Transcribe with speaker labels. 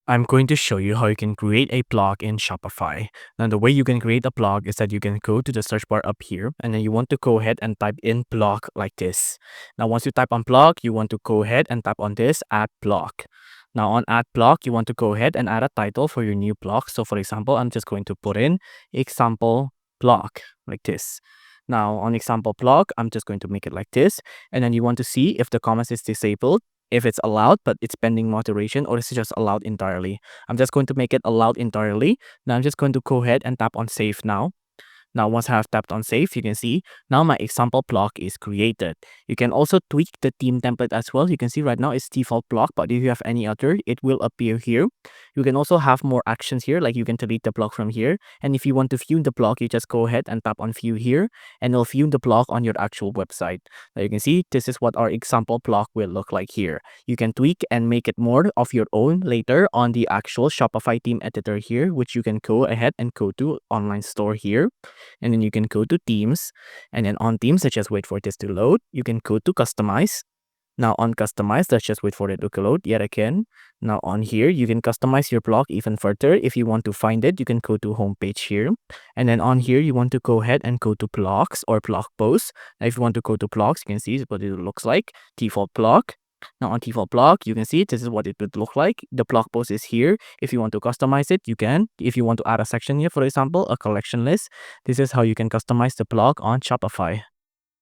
Speaker 1: I'm going to show you how you can create a blog in Shopify. Now, the way you can create a blog is that you can go to the search bar up here and then you want to go ahead and type in blog like this. Now, once you type on blog, you want to go ahead and tap on this add blog. Now, on add blog, you want to go ahead and add a title for your new blog. So, for example, I'm just going to put in example blog like this. Now, on example blog, I'm just going to make it like this. And then you want to see if the comments is disabled, if it's allowed, but it's pending moderation, or is it just allowed entirely. I'm just going to make it allowed entirely. Now I'm just going to go ahead and tap on save now. Now, once I have tapped on save, you can see now my example block is created. You can also tweak the theme template as well. You can see right now it's default block, but if you have any other, it will appear here. You can also have more actions here, like you can delete the block from here. And if you want to view the block, you just go ahead and tap on view here, and it'll view the block on your actual website. Now you can see this is what our example block will look like here. You can tweak and make it more of your own later on the actual Shopify theme editor here, which you can go ahead and go to online store here. And then you can go to themes, and then on themes, let's just wait for this to load. You can go to customize. Now on customize, let's just wait for it to load yet again. Now on here, you can customize your blog even further. If you want to find it, you can go to homepage here. And then on here, you want to go ahead and go to blogs or blog posts. Now if you want to go to blogs, you can see what it looks like, default blog. Now on default blog, you can see this is what it would look like. The blog post is here. If you want to customize it, you can. If you want to add a section here, for example, a collection list, this is how you can customize the blog on Shopify.